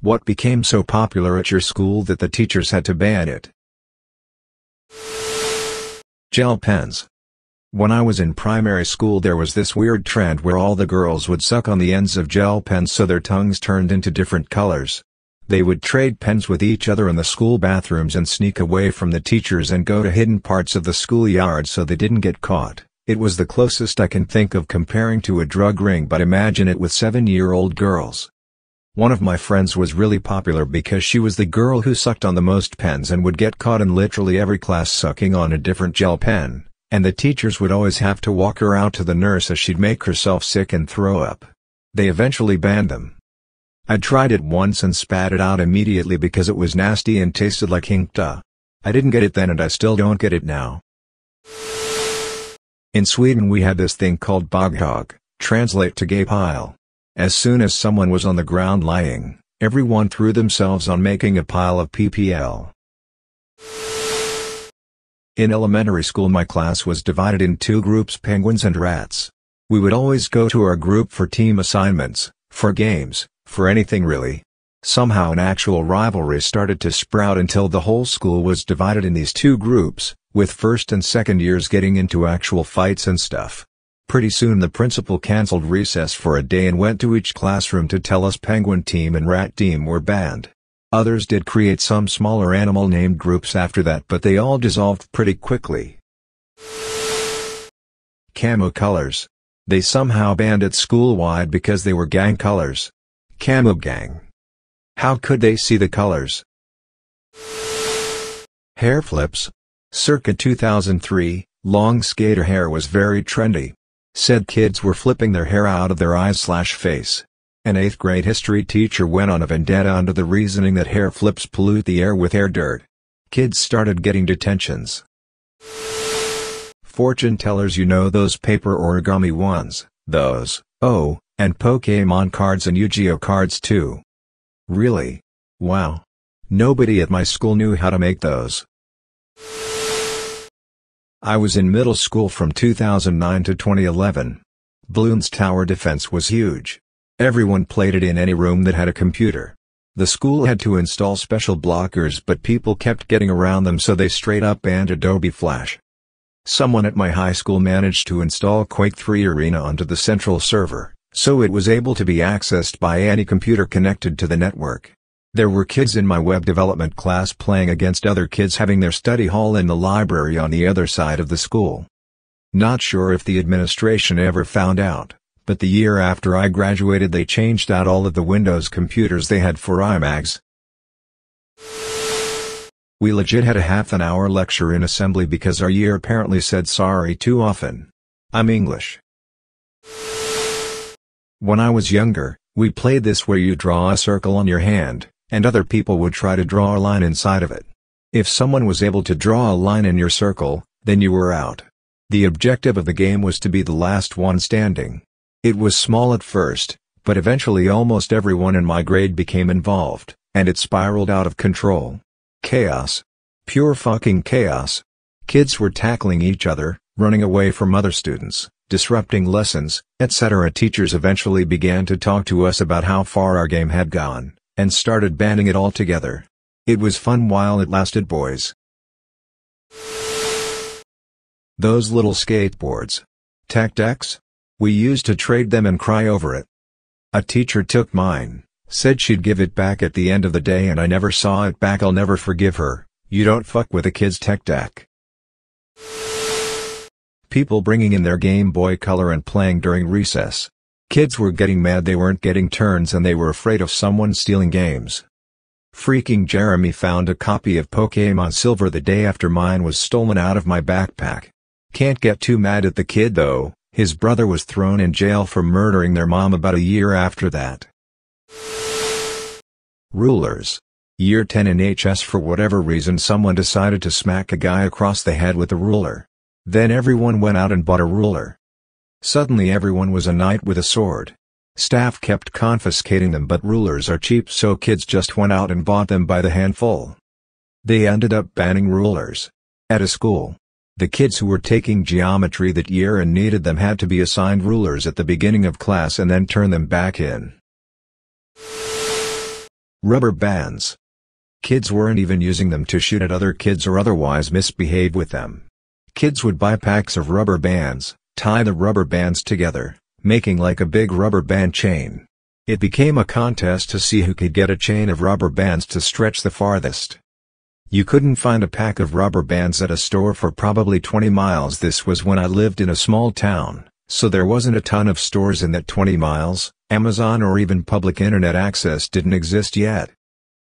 What became so popular at your school that the teachers had to ban it? Gel pens. When I was in primary school there was this weird trend where all the girls would suck on the ends of gel pens so their tongues turned into different colors. They would trade pens with each other in the school bathrooms and sneak away from the teachers and go to hidden parts of the schoolyard so they didn't get caught. It was the closest I can think of comparing to a drug ring, but imagine it with 7-year-old girls. One of my friends was really popular because she was the girl who sucked on the most pens and would get caught in literally every class sucking on a different gel pen, and the teachers would always have to walk her out to the nurse as she'd make herself sick and throw up. They eventually banned them. I tried it once and spat it out immediately because it was nasty and tasted like hinkta. I didn't get it then and I still don't get it now. In Sweden we had this thing called böghög, translate to gay pile. As soon as someone was on the ground lying, everyone threw themselves on making a pile of PPL. In elementary school my class was divided in two groups, penguins and rats. We would always go to our group for team assignments, for games, for anything really. Somehow an actual rivalry started to sprout until the whole school was divided in these two groups, with first and second years getting into actual fights and stuff. Pretty soon the principal cancelled recess for a day and went to each classroom to tell us penguin team and rat team were banned. Others did create some smaller animal-named groups after that, but they all dissolved pretty quickly. Camo colors. They somehow banned it school-wide because they were gang colors. Camo gang. How could they see the colors? Hair flips. Circa 2003, long skater hair was very trendy. Said kids were flipping their hair out of their eyes/face. An 8th grade history teacher went on a vendetta under the reasoning that hair flips pollute the air with air dirt. Kids started getting detentions. Fortune tellers, you know those paper origami ones, those, oh, and Pokemon cards and Yu-Gi-Oh cards too. Really? Wow. Nobody at my school knew how to make those. I was in middle school from 2009 to 2011. Bloons Tower Defense was huge. Everyone played it in any room that had a computer. The school had to install special blockers, but people kept getting around them, so they straight up banned Adobe Flash. Someone at my high school managed to install Quake 3 Arena onto the central server, so it was able to be accessed by any computer connected to the network. There were kids in my web development class playing against other kids having their study hall in the library on the other side of the school. Not sure if the administration ever found out, but the year after I graduated they changed out all of the Windows computers they had for iMacs. We legit had a half an hour lecture in assembly because our year apparently said sorry too often. I'm English. When I was younger, we played this where you draw a circle on your hand, and other people would try to draw a line inside of it. If someone was able to draw a line in your circle, then you were out. The objective of the game was to be the last one standing. It was small at first, but eventually almost everyone in my grade became involved, and it spiraled out of control. Chaos. Pure fucking chaos. Kids were tackling each other, running away from other students, disrupting lessons, etc. Teachers eventually began to talk to us about how far our game had gone, and started banning it altogether. It was fun while it lasted, boys. Those little skateboards. Tech decks? We used to trade them and cry over it. A teacher took mine, said she'd give it back at the end of the day, and I never saw it back. I'll never forgive her. You don't fuck with a kid's tech deck. People bringing in their Game Boy Color and playing during recess. Kids were getting mad they weren't getting turns and they were afraid of someone stealing games. Freaking Jeremy found a copy of Pokemon Silver the day after mine was stolen out of my backpack. Can't get too mad at the kid though, his brother was thrown in jail for murdering their mom about a year after that. Rulers. Year 10 in HS, for whatever reason someone decided to smack a guy across the head with a ruler. Then everyone went out and bought a ruler. Suddenly everyone was a knight with a sword. Staff kept confiscating them, but rulers are cheap, so kids just went out and bought them by the handful. They ended up banning rulers. At a school, the kids who were taking geometry that year and needed them had to be assigned rulers at the beginning of class and then turn them back in. Rubber bands. Kids weren't even using them to shoot at other kids or otherwise misbehave with them. Kids would buy packs of rubber bands, tie the rubber bands together, making like a big rubber band chain. It became a contest to see who could get a chain of rubber bands to stretch the farthest. You couldn't find a pack of rubber bands at a store for probably 20 miles. This was when I lived in a small town, so there wasn't a ton of stores in that 20 miles, Amazon or even public internet access didn't exist yet.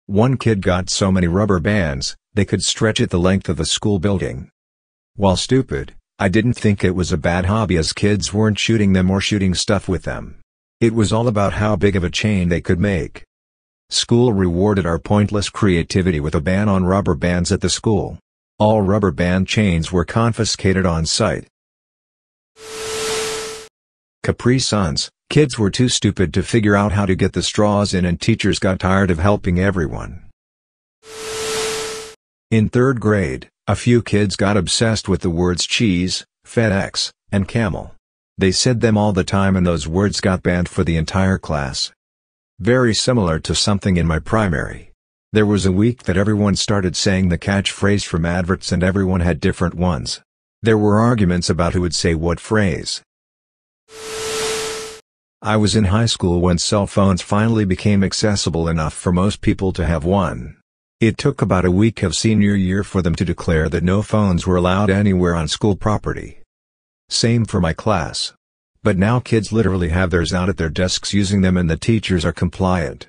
One kid got so many rubber bands, they could stretch it the length of the school building. While stupid, I didn't think it was a bad hobby as kids weren't shooting them or shooting stuff with them. It was all about how big of a chain they could make. School rewarded our pointless creativity with a ban on rubber bands at the school. All rubber band chains were confiscated on site. Capri Suns. Kids were too stupid to figure out how to get the straws in and teachers got tired of helping everyone. In 3rd grade, a few kids got obsessed with the words cheese, FedEx, and camel. They said them all the time and those words got banned for the entire class. Very similar to something in my primary. There was a week that everyone started saying the catchphrase from adverts and everyone had different ones. There were arguments about who would say what phrase. I was in high school when cell phones finally became accessible enough for most people to have one. It took about a week of senior year for them to declare that no phones were allowed anywhere on school property. Same for my class. But now kids literally have theirs out at their desks using them and the teachers are compliant.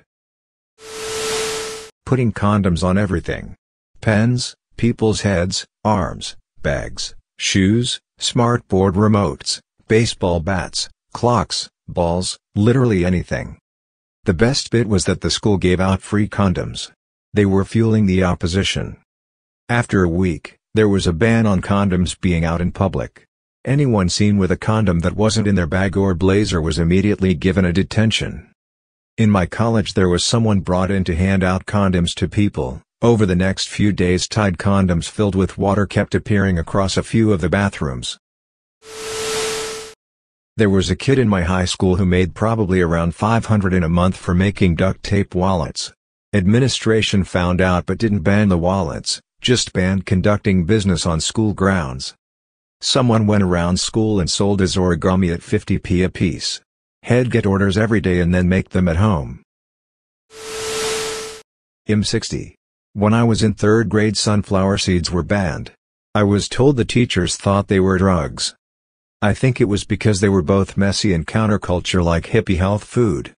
Putting condoms on everything. Pens, people's heads, arms, bags, shoes, smartboard remotes, baseball bats, clocks, balls, literally anything. The best bit was that the school gave out free condoms. They were fueling the opposition. After a week, there was a ban on condoms being out in public. Anyone seen with a condom that wasn't in their bag or blazer was immediately given a detention. In my college there was someone brought in to hand out condoms to people. Over the next few days Tide condoms filled with water kept appearing across a few of the bathrooms. There was a kid in my high school who made probably around $500 in a month for making duct tape wallets. Administration found out but didn't ban the wallets, just banned conducting business on school grounds. Someone went around school and sold his origami at 50p a piece. He'd get orders every day and then make them at home. M60. When I was in 3rd grade sunflower seeds were banned. I was told the teachers thought they were drugs. I think it was because they were both messy and counterculture like hippie health food.